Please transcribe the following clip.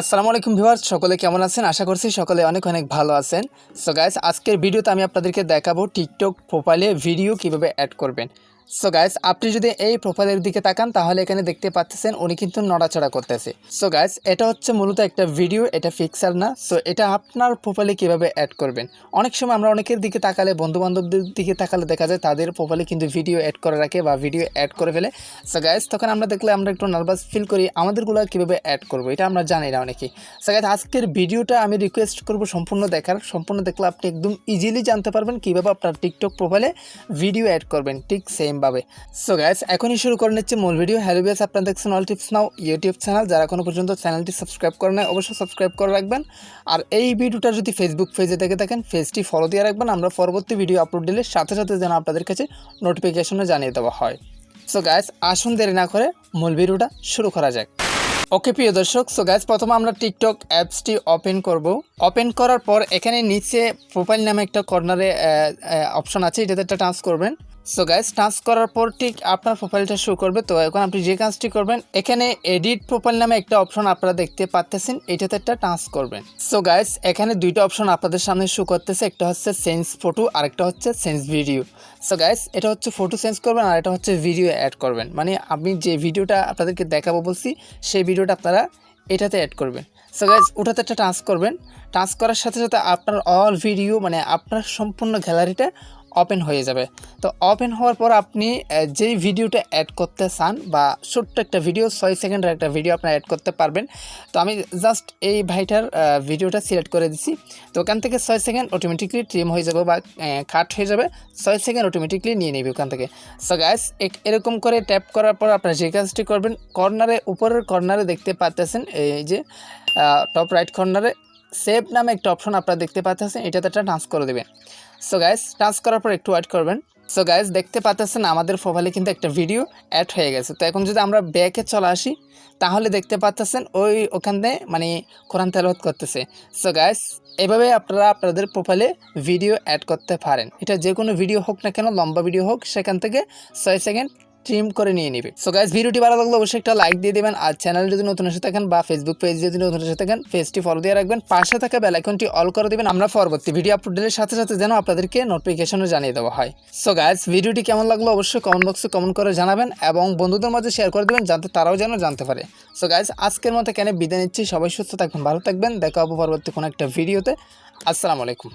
আসসালামু আলাইকুম ভিউয়ার্স, সকলে কেমন আছেন? আশা করছি সকলে অনেক অনেক ভালো আছেন। সো গাইস, আজকের ভিডিওতে আমি আপনাদেরকে দেখাবো টিকটক প্রোফাইলে ভিডিও কিভাবে অ্যাড করবেন। সো গাইস, আপনি যদি এই প্রোফাইলের দিকে তাকান তাহলে এখানে দেখতে পাচ্ছেন উনি কিন্তু নড়াচড়া করতেছে। সো গাইস, এটা হচ্ছে মূলত একটা ভিডিও, এটা পিকচার না। সো এটা আপনার প্রোফাইলে কিভাবে অ্যাড করবেন। অনেক সময় আমরা অনেকের দিকে তাকালে, বন্ধুবান্ধবদের দিকে তাকালে দেখা যায় তাদের প্রোফাইলে কিন্তু ভিডিও অ্যাড করে রাখে বা ভিডিও অ্যাড করে ফেলে। সো গাইস, তখন আমরা দেখলে আমরা একটু নার্ভাস ফিল করি, আমাদেরগুলো কীভাবে অ্যাড করবো এটা আমরা জানি না অনেকেই। সো গাইস, আজকের ভিডিওটা আমি রিকোয়েস্ট করবো সম্পূর্ণ দেখার। সম্পূর্ণ দেখলে আপনি একদম ইজিলি জানতে পারবেন কীভাবে আপনার টিকটক প্রোফাইলে ভিডিও অ্যাড করবেন ঠিক সেমভাবে। সো গাইস, এখনই শুরু করে নিচ্ছে মূল ভিডিও। হ্যালো ভিউয়ার্স, আপনারা দেখছেন অল টিপস নাও ইউটিউব চ্যানেল। যারা এখনো পর্যন্ত চ্যানেলটি সাবস্ক্রাইব করে নেয় অবশ্যই সাবস্ক্রাইব করে রাখবেন। আর এই ভিডিওটা যদি ফেসবুক পেজে দেখে থাকেন, পেজটি ফলো দিয়ে রাখবেন। আমরা পরবর্তী ভিডিও আপলোড দিলে সাথে সাথে যেন আপনাদের কাছে নোটিফিকেশনে জানিয়ে দেওয়া হয়। সো গাইস, আসুন দেরি না করে মূল ভিডিওটা শুরু করা যাক। ওকে প্রিয় দর্শক, সো গাইস, প্রথমে আমরা টিকটক অ্যাপসটি ওপেন করব। ওপেন করার পর এখানে নিচে প্রোফাইল নামে একটা কর্নারে অপশন আছে, এটাতে একটা টাচ করবেন। সো গাইস, টাচ করার পর ঠিক আপনার প্রোফাইলটা শো করবে। তো এখন আপনি যে কাজটি করবেন, এখানে এডিট প্রোফাইল নামে একটা অপশন আপনারা দেখতে পাচ্ছেন, এটাতে একটা টাচ করবেন। সো গাইস, এখানে দুইটা অপশন আপনাদের সামনে শো করতেছে, একটা হচ্ছে চেঞ্জ ফটো আর একটা হচ্ছে চেঞ্জ ভিডিও। সো গাইস, এটা হচ্ছে ফটো চেঞ্জ করবেন আর এটা হচ্ছে ভিডিও অ্যাড করবেন। মানে আমি যে ভিডিওটা আপনাদেরকে দেখাবো বলছি সেই ভিডিওটা আপনারা এটাতে অ্যাড করবেন। সো গাইস, ওটাতে একটা টাচ করবেন। টাচ করার সাথে সাথে আপনার অল ভিডিও, মানে আপনার সম্পূর্ণ গ্যালারিটা ওপেন হয়ে যাবে। তো ওপেন হওয়ার পর আপনি যেই ভিডিওটা অ্যাড করতে চান বা ছোট্ট একটা ভিডিও, 6 সেকেন্ডের একটা ভিডিও আপনার অ্যাড করতে পারবেন। তো আমি জাস্ট এই ভাইটার ভিডিওটা সিলেক্ট করে দিছি। তো ওখান থেকে 6 সেকেন্ড অটোমেটিকলি ট্রিম হয়ে যাবে বা কাট হয়ে যাবে। 6 সেকেন্ড অটোমেটিকলি নিয়ে নেবে ওখান থেকে। সো গাইস, এরকম করে ট্যাপ করার পর আপনারা যে কাজটি করবেন, কর্নারে, উপরের কর্নারে দেখতে পাচ্ছেন এই যে টপ রাইট কর্নারে সেভ নামে একটা অপশন আপনারা দেখতে পাচ্ছেন, এটাতে একটা টাচ করে দেবেন। সো গাইস, টাচ করার পর একটু ওয়েট করবেন। সো গাইস, দেখতে পাচ্ছেন আমাদের প্রোফাইলে কিন্তু একটা ভিডিও অ্যাড হয়ে গেছে। তো এখন যদি আমরা ব্যাকে চলে আসি তাহলে দেখতে পাচ্ছেন ওখানে মানে কোরআন তেলাওয়াত করতেছে। সো গাইস, এভাবে আপনারা আপনাদের প্রোফাইলে ভিডিও অ্যাড করতে পারেন। এটা যে কোনো ভিডিও হোক না কেন, লম্বা ভিডিও হোক, সেখান থেকে 6 সেকেন্ড ট্রিম করে নিয়ে নেবে। সো গাইস, ভিডিওটি ভালো লাগলে অবশ্যই একটা লাইক দিয়ে দেবেন। আর চ্যানেল যদি নতুন এসে থাকেন বা ফেসবুক পেজ যদি নতুন এসে থাকেন, পেজটি ফলো দিয়ে রাখবেন। পাশে থাকা বেল আইকনটি অল করে দেবেন। আমরা পরবর্তী ভিডিও আপলোড দিলে সাথে সাথে যেন আপনাদেরকে নোটিফিকেশনে জানিয়ে দেওয়া হয়। সো গাইস, ভিডিওটি কেমন লাগলো অবশ্যই কমেন্ট বক্সে কমেন্ট করে জানাবেন এবং বন্ধুদের মাঝে শেয়ার করে দেবেন যাতে তারাও যেন জানতে পারে। সো গাইস, আজকের মতো এখানে বিদায় নিচ্ছি। সবাই সুস্থ থাকবেন, ভালো থাকবেন। দেখা হবে পরবর্তী কোনো একটা ভিডিওতে। আসসালামু আলাইকুম।